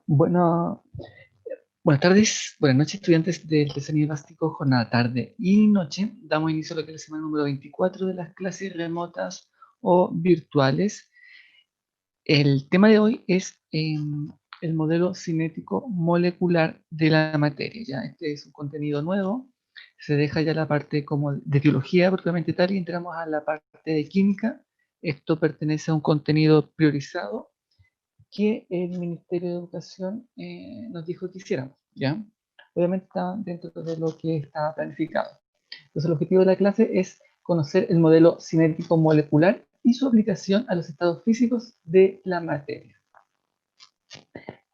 Bueno, buenas tardes, buenas noches, estudiantes del tercer nivel básico, jornada tarde y noche. Damos inicio a lo que es la semana número 24 de las clases remotas o virtuales. El tema de hoy es el modelo cinético molecular de la materia. ¿Ya? Este es un contenido nuevo, se deja ya la parte como de biología propiamente tal y entramos a la parte de química. Esto pertenece a un contenido priorizado que el Ministerio de Educación nos dijo que hiciéramos, ¿ya? Obviamente está dentro de lo que está planificado. Entonces, el objetivo de la clase es conocer el modelo cinético molecular y su aplicación a los estados físicos de la materia.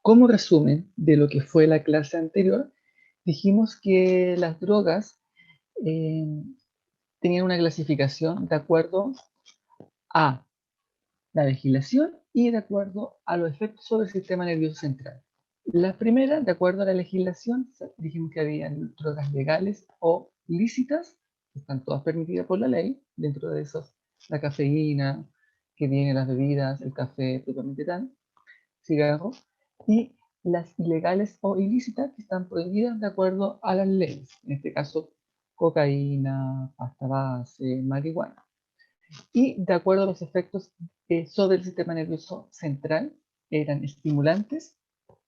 Como resumen de lo que fue la clase anterior, dijimos que las drogas eh, tenían una clasificación de acuerdo a la legislación y de acuerdo a los efectos sobre el sistema nervioso central. La primera, de acuerdo a la legislación, dijimos que había drogas legales o lícitas, que están todas permitidas por la ley, dentro de esos la cafeína, que viene las bebidas, el café propiamente tal, cigarros, y las ilegales o ilícitas que están prohibidas de acuerdo a las leyes, en este caso cocaína, pasta base, marihuana y de acuerdo a los efectos sobre el sistema nervioso central, eran estimulantes,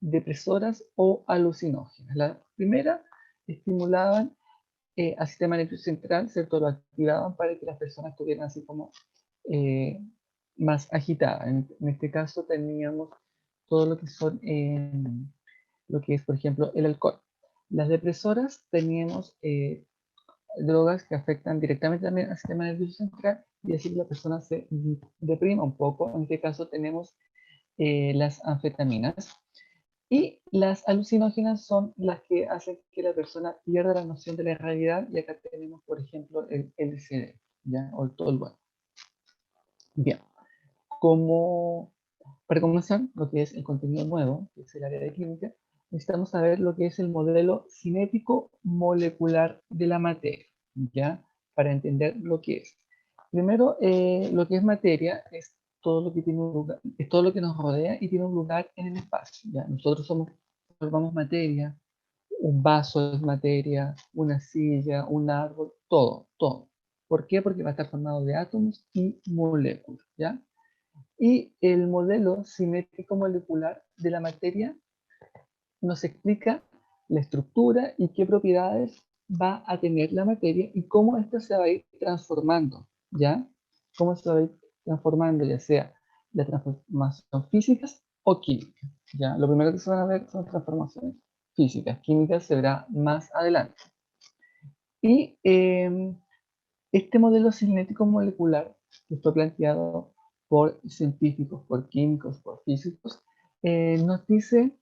depresoras o alucinógenas. La primera estimulaban al sistema nervioso central, ¿cierto? Lo activaban para que las personas estuvieran así como eh, más agitadas. En este caso teníamos todo lo que son, lo que es, por ejemplo, el alcohol. Las depresoras teníamos drogas que afectan directamente también al sistema nervioso central y así la persona se deprima un poco. En este caso tenemos las anfetaminas. Y las alucinógenas son las que hacen que la persona pierda la noción de la realidad. Y acá tenemos, por ejemplo, el LSD, ¿ya? O el tolvano. Bien, como para comenzar, lo que es el contenido nuevo, que es el área de química, necesitamos saber lo que es el modelo cinético molecular de la materia, ¿ya? Para entender lo que es. Primero, lo que es materia es todo lo que tiene un lugar, es todo lo que nos rodea y tiene un lugar en el espacio, ¿ya? Nosotros formamos materia, un vaso es materia, una silla, un árbol, todo, todo. ¿Por qué? Porque va a estar formado de átomos y moléculas, ¿ya? Y el modelo cinético molecular de la materia nos explica la estructura y qué propiedades va a tener la materia y cómo ésta se va a ir transformando, ¿ya? Cómo se va a ir transformando, ya sea la transformación físicas o químicas, ¿ya? Lo primero que se van a ver son transformaciones físicas, químicas se verá más adelante. Y este modelo cinético molecular que fue planteado por científicos, por químicos, por físicos, nos dice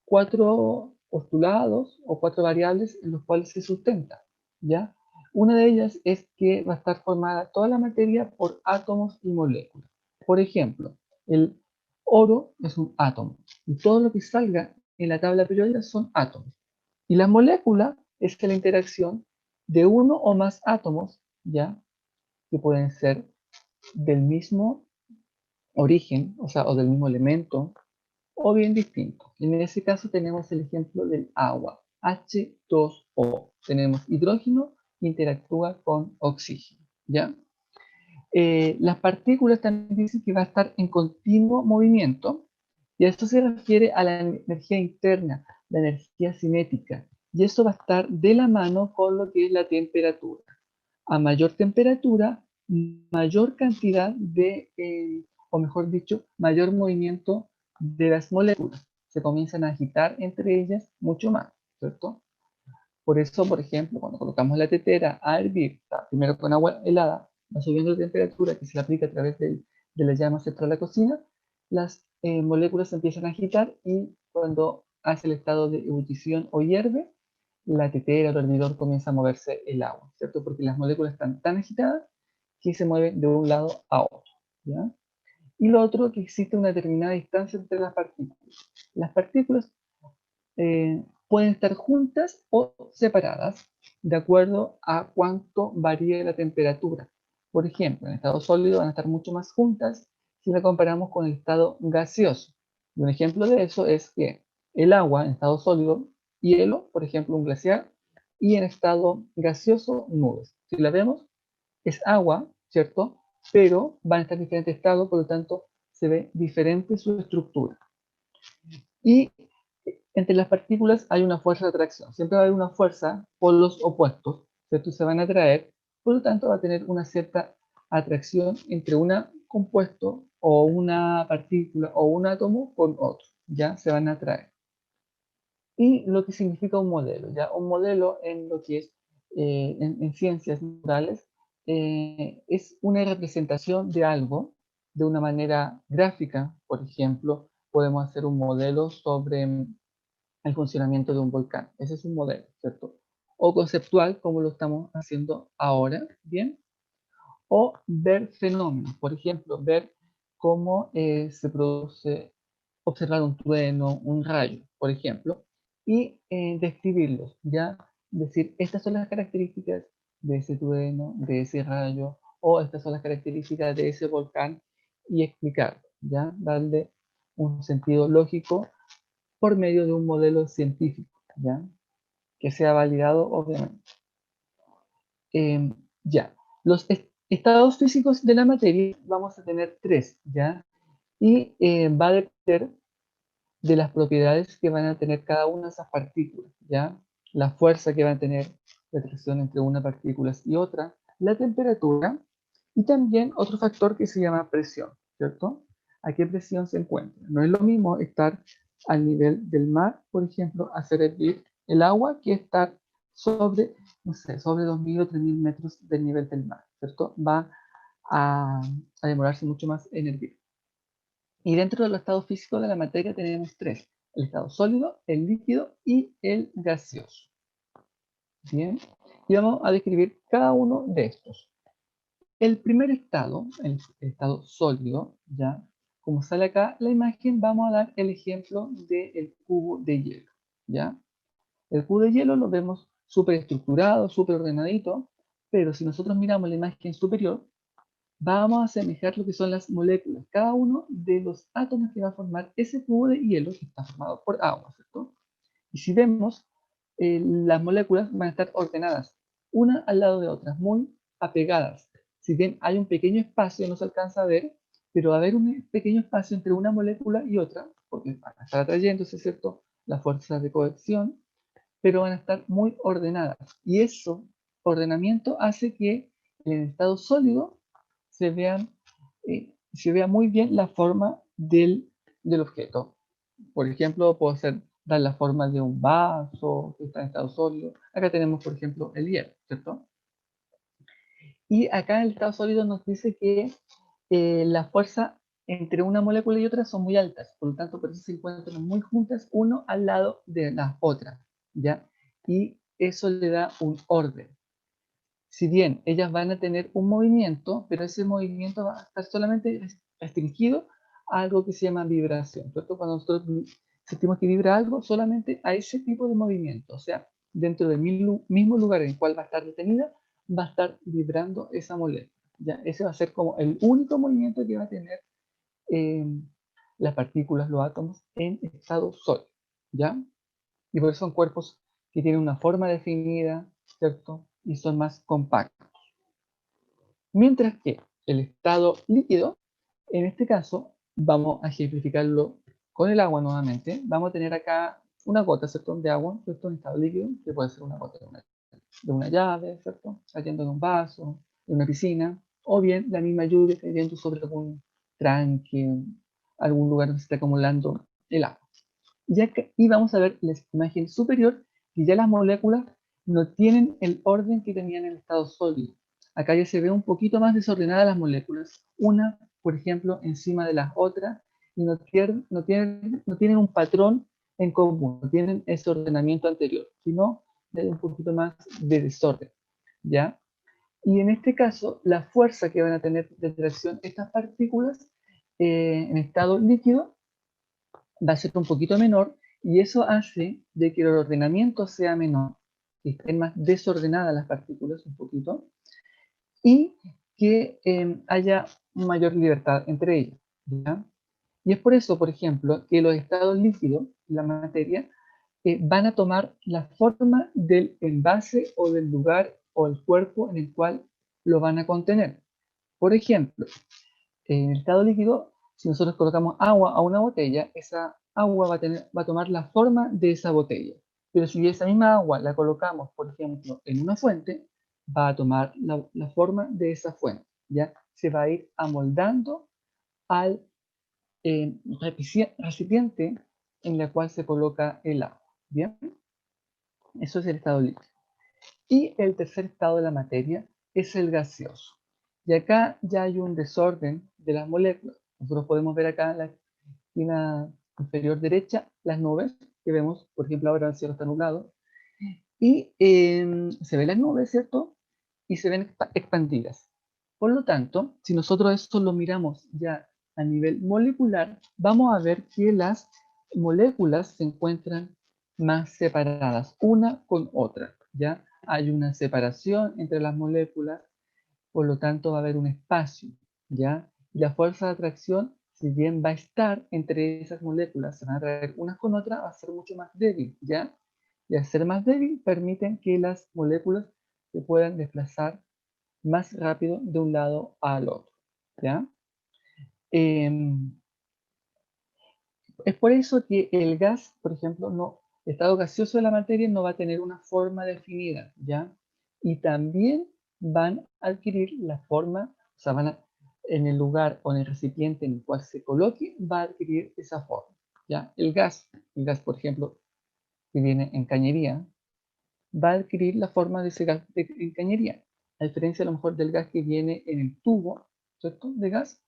cuatro postulados o cuatro variables en los cuales se sustenta, ¿ya? Una de ellas es que va a estar formada toda la materia por átomos y moléculas. Por ejemplo, el oro es un átomo y todo lo que salga en la tabla periódica son átomos. Y la molécula es la interacción de uno o más átomos, ¿ya? Que pueden ser del mismo origen, o sea, o del mismo elemento, o bien distintos. En ese caso tenemos el ejemplo del agua, H2O. Tenemos hidrógeno que interactúa con oxígeno, ¿ya? Las partículas también dicen que va a estar en continuo movimiento, y a esto se refiere a la energía interna, la energía cinética, y eso va a estar de la mano con lo que es la temperatura. A mayor temperatura, mayor cantidad de, o mejor dicho, mayor movimiento de las moléculas. Se comienzan a agitar entre ellas mucho más, ¿cierto? Por eso, por ejemplo, cuando colocamos la tetera a hervir, primero con agua helada, va subiendo la temperatura que se le aplica a través de la llama central de la cocina, las moléculas se empiezan a agitar y cuando hace el estado de ebullición o hierve, la tetera o el hervidor comienza a moverse el agua, ¿cierto? Porque las moléculas están tan agitadas que se mueven de un lado a otro, ¿ya? Y lo otro, que existe una determinada distancia entre las partículas. Las partículas pueden estar juntas o separadas de acuerdo a cuánto varíe la temperatura. Por ejemplo, en estado sólido van a estar mucho más juntas si la comparamos con el estado gaseoso. Y un ejemplo de eso es que el agua en estado sólido, hielo, por ejemplo, un glaciar, y en estado gaseoso, nubes. Si la vemos, es agua, ¿cierto? Pero van a estar en diferentes estados, por lo tanto, se ve diferente su estructura. Y entre las partículas hay una fuerza de atracción. Siempre va a haber una fuerza por los opuestos, ¿cierto? Se van a atraer, por lo tanto va a tener una cierta atracción entre un compuesto o una partícula o un átomo con otro, ¿ya? Se van a atraer. Y lo que significa un modelo, ¿ya? Un modelo en lo que es, en ciencias naturales, es una representación de algo de una manera gráfica. Por ejemplo, podemos hacer un modelo sobre el funcionamiento de un volcán. Ese es un modelo, ¿cierto? O conceptual, como lo estamos haciendo ahora, ¿bien? O ver fenómenos, por ejemplo, ver cómo se produce, observar un trueno, un rayo, por ejemplo, y describirlos, ¿ya? Decir, estas son las características de ese trueno, de ese rayo, o estas son las características de ese volcán, y explicarlo, ¿ya? Darle un sentido lógico por medio de un modelo científico, ¿ya? Que sea validado, obviamente. Eh, ya, los estados físicos de la materia vamos a tener tres, ¿ya? Y va a depender de las propiedades que van a tener cada una de esas partículas, ¿ya? La fuerza que van a tener la atracción entre una partícula y otra, la temperatura y también otro factor que se llama presión, ¿cierto? ¿A qué presión se encuentra? No es lo mismo estar al nivel del mar, por ejemplo, hacer hervir el agua que estar sobre, no sé, sobre 2.000 o 3.000 metros del nivel del mar, ¿cierto? Va a, a demorarse mucho más en hervir. Y dentro de los estados físicos de la materia tenemos tres: el estado sólido, el líquido y el gaseoso. Bien, y vamos a describir cada uno de estos. El primer estado, el estado sólido, ya, como sale acá la imagen, vamos a dar el ejemplo del cubo de hielo, ya. El cubo de hielo lo vemos súper estructurado, súper ordenadito, pero si nosotros miramos la imagen superior, vamos a asemejar lo que son las moléculas, cada uno de los átomos que va a formar ese cubo de hielo que está formado por agua, ¿cierto? Y si vemos, las moléculas van a estar ordenadas, una al lado de otras, muy apegadas. Si bien hay un pequeño espacio, no se alcanza a ver, pero va a haber un pequeño espacio entre una molécula y otra, porque van a estar atrayéndose, ¿cierto? Las fuerzas de cohesión, pero van a estar muy ordenadas. Y eso, ordenamiento, hace que en el estado sólido se vea muy bien la forma del objeto. Por ejemplo, puedo dar la forma de un vaso que está en estado sólido. Acá tenemos, por ejemplo, el hielo, ¿cierto? Y acá en el estado sólido nos dice que la fuerza entre una molécula y otra son muy altas, por lo tanto, por eso se encuentran muy juntas, uno al lado de la otra, ¿ya? Y eso le da un orden. Si bien ellas van a tener un movimiento, pero ese movimiento va a estar solamente restringido a algo que se llama vibración, ¿cierto? Cuando nosotros sentimos que vibra algo, solamente a ese tipo de movimiento, o sea, dentro del mismo lugar en el cual va a estar detenida, va a estar vibrando esa molécula, ¿ya? Ese va a ser como el único movimiento que va a tener eh, las partículas, los átomos, en estado sólido, ¿ya? Y por eso son cuerpos que tienen una forma definida, ¿cierto? Y son más compactos. Mientras que el estado líquido, en este caso, vamos a ejemplificarlo con el agua nuevamente. Vamos a tener acá una gota, ¿cierto? De agua, ¿cierto? En estado líquido, que puede ser una gota de una llave, ¿cierto? Cayendo en un vaso, en una piscina, o bien la misma lluvia cayendo sobre algún tranque, algún lugar donde se está acumulando el agua. Y vamos a ver la imagen superior, que ya las moléculas no tienen el orden que tenían en el estado sólido. Acá ya se ve un poquito más desordenadas las moléculas, una, por ejemplo, encima de las otras, y no tienen un patrón en común, no tienen ese ordenamiento anterior, sino un poquito más de desorden, ¿ya? Y en este caso, la fuerza que van a tener de atracción estas partículas en estado líquido va a ser un poquito menor, y eso hace de que el ordenamiento sea menor, que estén más desordenadas las partículas un poquito, y que haya mayor libertad entre ellas, ¿ya? Y es por eso, por ejemplo, que los estados líquidos, la materia, van a tomar la forma del envase o del lugar o el cuerpo en el cual lo van a contener. Por ejemplo, en el estado líquido, si nosotros colocamos agua a una botella, esa agua va a tomar la forma de esa botella. Pero si esa misma agua la colocamos, por ejemplo, en una fuente, va a tomar la forma de esa fuente. ¿Ya? Se va a ir amoldando al recipiente en el cual se coloca el agua. ¿Bien? Eso es el estado líquido. Y el tercer estado de la materia es el gaseoso. Y acá ya hay un desorden de las moléculas. Nosotros podemos ver acá en la esquina inferior derecha las nubes que vemos, por ejemplo, ahora el cielo está nublado, y se ven las nubes, ¿cierto? Y se ven expandidas. Por lo tanto, si nosotros esto lo miramos ya a nivel molecular, vamos a ver que las moléculas se encuentran más separadas, una con otra, ¿ya? Hay una separación entre las moléculas, por lo tanto va a haber un espacio, ¿ya? Y la fuerza de atracción, si bien va a estar entre esas moléculas, se van a atraer unas con otras, va a ser mucho más débil, ¿ya? Y al ser más débil, permiten que las moléculas se puedan desplazar más rápido de un lado al otro, ¿ya? Es por eso que el gas, por ejemplo, no, el estado gaseoso de la materia no va a tener una forma definida, ¿ya? Y también van a adquirir la forma, o sea, en el lugar o en el recipiente en el cual se coloque, va a adquirir esa forma, ¿ya? El gas, por ejemplo, que viene en cañería, va a adquirir la forma de ese gas en cañería, a diferencia a lo mejor del gas que viene en el tubo, ¿cierto? De gas,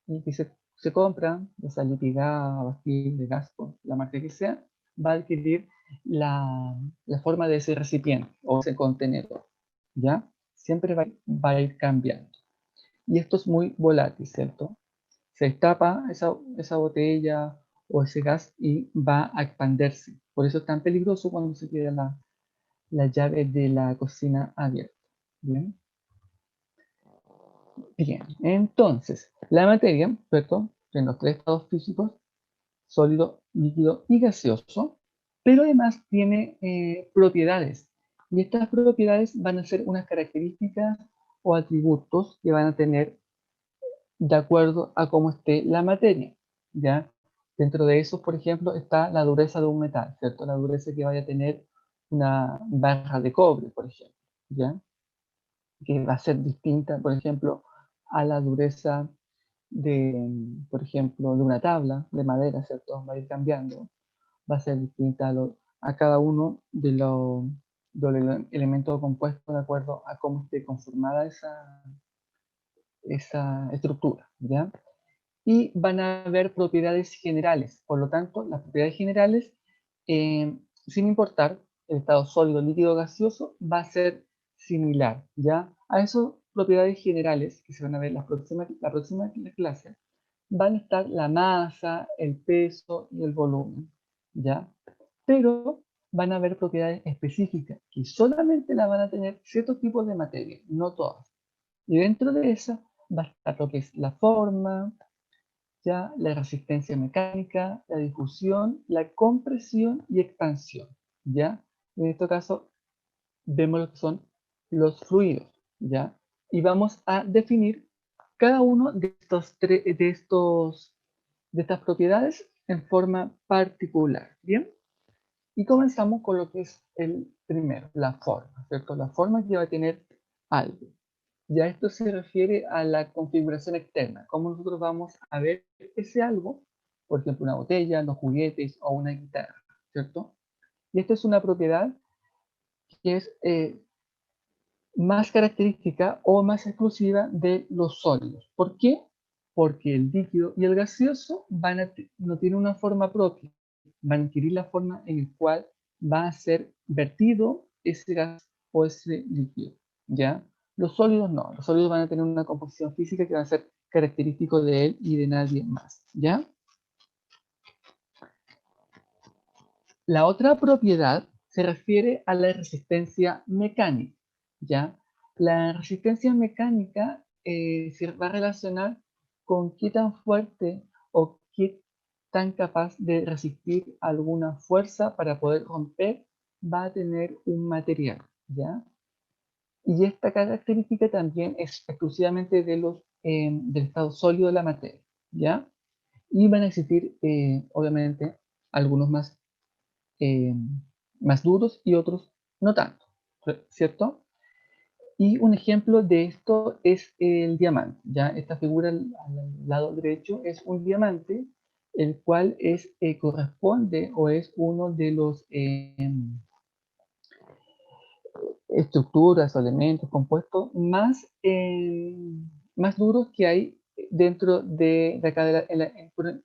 y que se compra, ya sea Lipigas, Bastil, de gas, por la marca que sea, va a adquirir la forma de ese recipiente o ese contenedor, ¿ya? Siempre va a ir cambiando. Y esto es muy volátil, ¿cierto? Se destapa esa botella o ese gas y va a expandirse. Por eso es tan peligroso cuando se queda la llave de la cocina abierta. ¿Bien? Bien, entonces, la materia, ¿cierto? En los tres estados físicos, sólido, líquido y gaseoso, pero además tiene propiedades. Y estas propiedades van a ser unas características o atributos que van a tener de acuerdo a cómo esté la materia, ¿ya? Dentro de esos, por ejemplo, está la dureza de un metal, ¿cierto? La dureza que vaya a tener una barra de cobre, por ejemplo, ¿ya? Que va a ser distinta, por ejemplo, a la dureza de, por ejemplo, de una tabla de madera, ¿cierto? Va a ir cambiando, va a ser distinta a cada uno de los elementos compuestos de acuerdo a cómo esté conformada esa estructura, ¿ya? Y van a haber propiedades generales, por lo tanto, las propiedades generales, sin importar el estado sólido, líquido, gaseoso, va a ser similar, ¿ya? A esas propiedades generales que se van a ver la próxima clase, van a estar la masa, el peso y el volumen, ¿ya? Pero van a haber propiedades específicas que solamente las van a tener ciertos tipos de materia, no todas. Y dentro de esa va a estar lo que es la forma, ya la resistencia mecánica, la difusión, la compresión y expansión, ¿ya? En este caso vemos lo que son los fluidos, ¿ya? Y vamos a definir cada uno de estas propiedades en forma particular, ¿bien? Y comenzamos con lo que es el primero, la forma, ¿cierto? La forma que va a tener algo. Ya esto se refiere a la configuración externa, cómo nosotros vamos a ver ese algo, por ejemplo, una botella, los juguetes o una guitarra, ¿cierto? Y esta es una propiedad que es más característica o más exclusiva de los sólidos. ¿Por qué? Porque el líquido y el gaseoso no tienen una forma propia, van a adquirir la forma en la cual va a ser vertido ese gas o ese líquido, ¿ya? Los sólidos no, los sólidos van a tener una composición física que va a ser característico de él y de nadie más, ¿ya? La otra propiedad se refiere a la resistencia mecánica, ¿ya? La resistencia mecánica se va a relacionar con qué tan fuerte o qué tan capaz de resistir alguna fuerza para poder romper, va a tener un material, ¿ya? Y esta característica también es exclusivamente del estado sólido de la materia, ¿ya? Y van a existir, obviamente, algunos eh, más duros y otros no tanto, ¿cierto? Y un ejemplo de esto es el diamante, ¿ya? Esta figura al lado derecho es un diamante, el cual corresponde o es uno de los estructuras o elementos compuestos más duros que hay dentro de acá en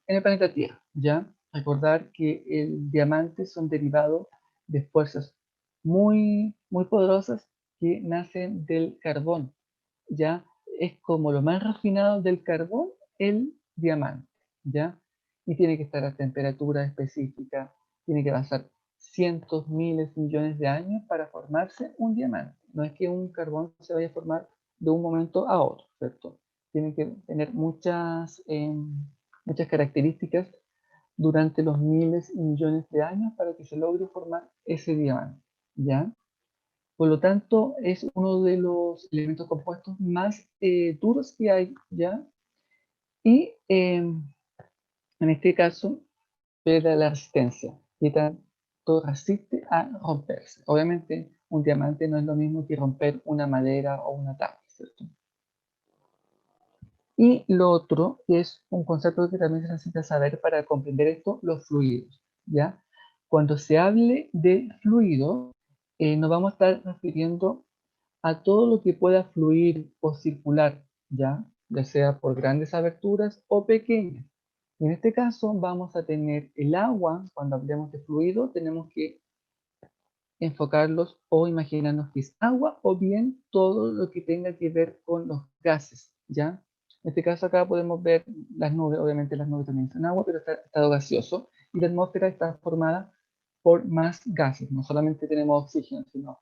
el planeta Tierra, ¿ya? Recordar que el diamante son derivados de fuerzas muy poderosas que nacen del carbón, ¿ya? Es como lo más refinado del carbón, el diamante, ¿ya? Y tiene que estar a temperatura específica, tiene que pasar cientos, miles, millones de años para formarse un diamante. No es que un carbón se vaya a formar de un momento a otro, ¿cierto? Tiene que tener muchas características durante los miles y millones de años para que se logre formar ese diamante, ¿ya? Por lo tanto, es uno de los elementos compuestos más duros que hay, ¿ya? Y en este caso, pierde la resistencia, y tanto resiste a romperse. Obviamente, un diamante no es lo mismo que romper una madera o una tabla, ¿cierto? Y lo otro es un concepto que también se necesita saber para comprender esto, los fluidos, ¿ya? Cuando se hable de fluido, nos vamos a estar refiriendo a todo lo que pueda fluir o circular, ya sea por grandes aberturas o pequeñas. En este caso vamos a tener el agua, cuando hablemos de fluido, tenemos que enfocarlos o imaginarnos que es agua o bien todo lo que tenga que ver con los gases, ¿ya? En este caso acá podemos ver las nubes, obviamente las nubes también son agua, pero está estado gaseoso y la atmósfera está formada por más gases, no solamente tenemos oxígeno, sino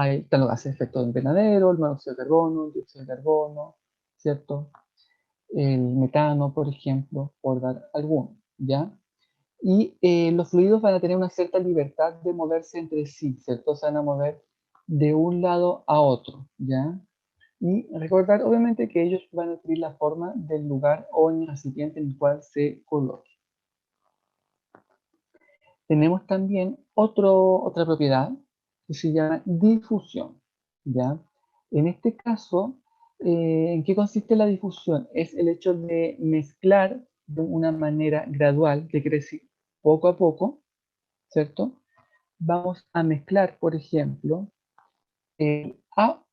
están los gases de efecto invernadero, el monóxido de carbono, el dióxido de carbono, ¿cierto? El metano, por ejemplo, por dar alguno, ¿ya? Y los fluidos van a tener una cierta libertad de moverse entre sí, ¿cierto? Se van a mover de un lado a otro, ¿ya? Y recordar, obviamente, que ellos van a adquirir la forma del lugar o en el recipiente en el cual se coloque. Tenemos también otra propiedad que se llama difusión, ¿ya? En este caso, ¿en qué consiste la difusión? Es el hecho de mezclar de una manera gradual, que quiere decir poco a poco, ¿cierto? Vamos a mezclar, por ejemplo, a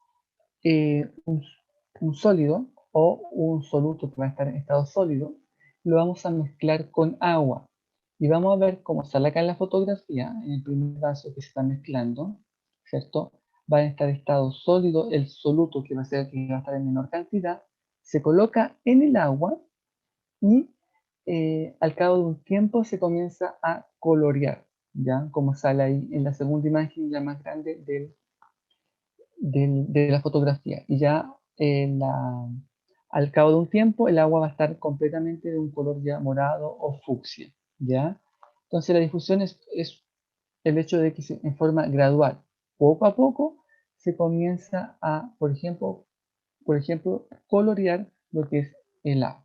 un sólido o un soluto que va a estar en estado sólido, lo vamos a mezclar con agua. Y vamos a ver cómo sale acá en la fotografía, en el primer vaso que se está mezclando, ¿cierto? Va a estar en estado sólido el soluto que va a ser que va a estar en menor cantidad, se coloca en el agua y al cabo de un tiempo se comienza a colorear, ¿ya? Como sale ahí en la segunda imagen, la más grande de la fotografía. Y ya al cabo de un tiempo el agua va a estar completamente de un color ya morado o fucsia, ¿ya? Entonces la difusión es el hecho de que en forma gradual, poco a poco, se comienza a, por ejemplo, colorear lo que es el agua.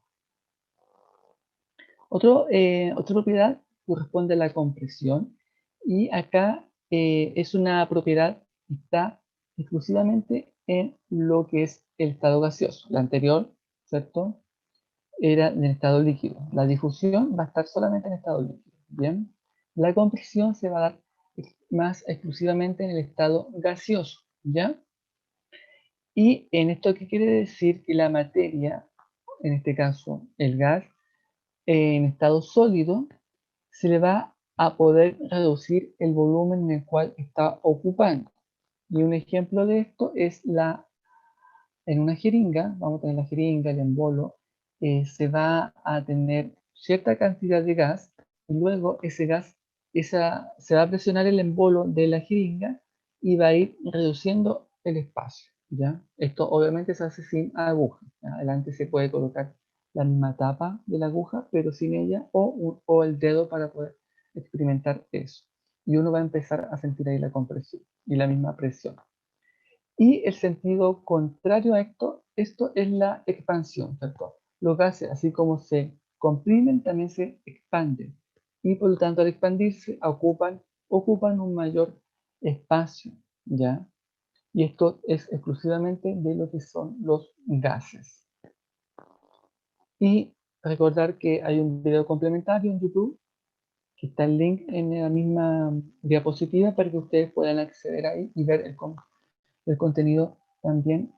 Otra propiedad corresponde a la compresión y acá es una propiedad que está exclusivamente en lo que es el estado gaseoso. La anterior, ¿cierto? Era en estado líquido. La difusión va a estar solamente en estado líquido. Bien. La compresión se va a dar más exclusivamente en el estado gaseoso, ¿ya? Y en esto, ¿qué quiere decir? Que la materia, en este caso el gas, en estado sólido, se le va a poder reducir el volumen en el cual está ocupando. Y un ejemplo de esto es en una jeringa, vamos a tener la jeringa, el embolo, se va a tener cierta cantidad de gas y luego ese gas, se va a presionar el embolo de la jeringa y va a ir reduciendo el espacio, ¿ya? Esto obviamente se hace sin aguja, ¿ya? Adelante se puede colocar la misma tapa de la aguja, pero sin ella, o el dedo para poder experimentar eso. Y uno va a empezar a sentir ahí la compresión y la misma presión. Y el sentido contrario a esto es la expansión, ¿cierto? Los gases, así como se comprimen, también se expanden. Y por lo tanto, al expandirse, ocupan un mayor espacio, ¿ya? Y esto es exclusivamente de lo que son los gases. Y recordar que hay un video complementario en YouTube, que está el link en la misma diapositiva para que ustedes puedan acceder ahí y ver el contenido también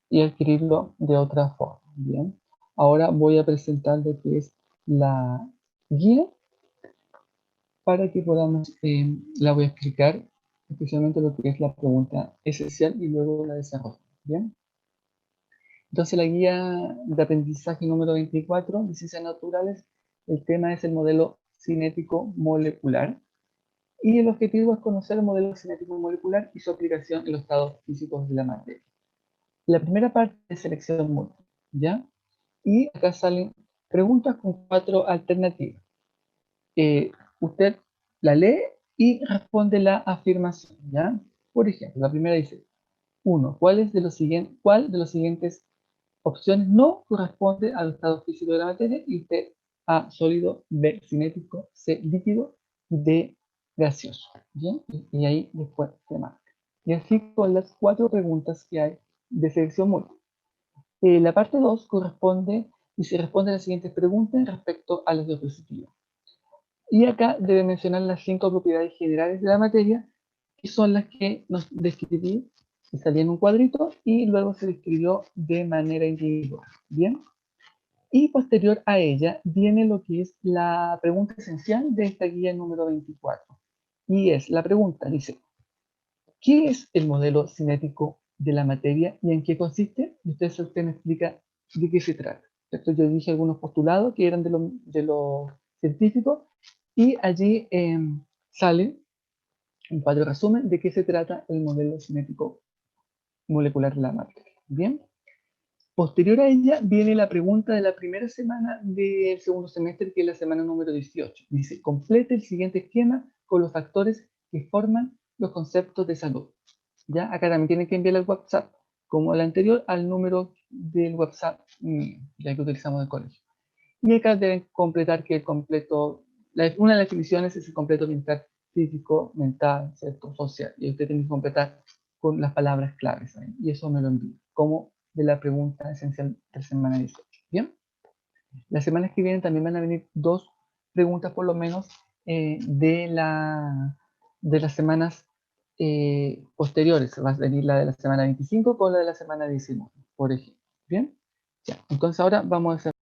y adquirirlo de otra forma. Bien, ahora voy a presentar lo que es la guía para que podamos, la voy a explicar, especialmente lo que es la pregunta esencial y luego la desarrollo. Bien, entonces la guía de aprendizaje número 24 de ciencias naturales, el tema es el modelo cinético molecular y el objetivo es conocer el modelo cinético molecular y su aplicación en los estados físicos de la materia. La primera parte es selección múltiple, ¿ya? Y acá salen preguntas con 4 alternativas. Usted la lee y responde la afirmación, ¿ya? Por ejemplo, la primera dice, 1. ¿Cuál de los siguientes opciones no corresponde al estado físico de la materia? Y usted, A, sólido, B, cinético, C, líquido, D, gaseoso, ¿bien? Y ahí después se marca. Y así con las 4 preguntas que hay de selección múltiple. La parte 2 corresponde y se responde a las siguientes preguntas respecto a las diapositivas. Y acá debe mencionar las 5 propiedades generales de la materia, que son las que nos describí, que salía en un cuadrito, y luego se describió de manera individual. Bien. Y posterior a ella viene lo que es la pregunta esencial de esta guía número 24. Y es la pregunta, dice, ¿qué es el modelo cinético de la materia y en qué consiste? Y usted me explica de qué se trata. Esto yo dije algunos postulados que eran de lo científico y allí sale un cuadro resumen de qué se trata el modelo cinético molecular de la materia. Bien. Posterior a ella viene la pregunta de la primera semana del segundo semestre, que es la semana número 18. Dice, complete el siguiente esquema con los factores que forman los conceptos de salud. ¿Ya? Acá también tienen que enviar el WhatsApp, como el anterior, al número del WhatsApp ya que utilizamos el colegio. Y acá deben completar que una de las definiciones es el completo bienestar físico, mental, ¿cierto? Social. Y usted tiene que completar con las palabras claves ahí. Y eso me lo envío, como de la pregunta esencial de la semana 18. ¿Bien? Las semanas que vienen también van a venir 2 preguntas por lo menos de las semanas posteriores. Va a venir la de la semana 25 con la de la semana 19, por ejemplo. ¿Bien? Ya. Entonces ahora vamos a hacer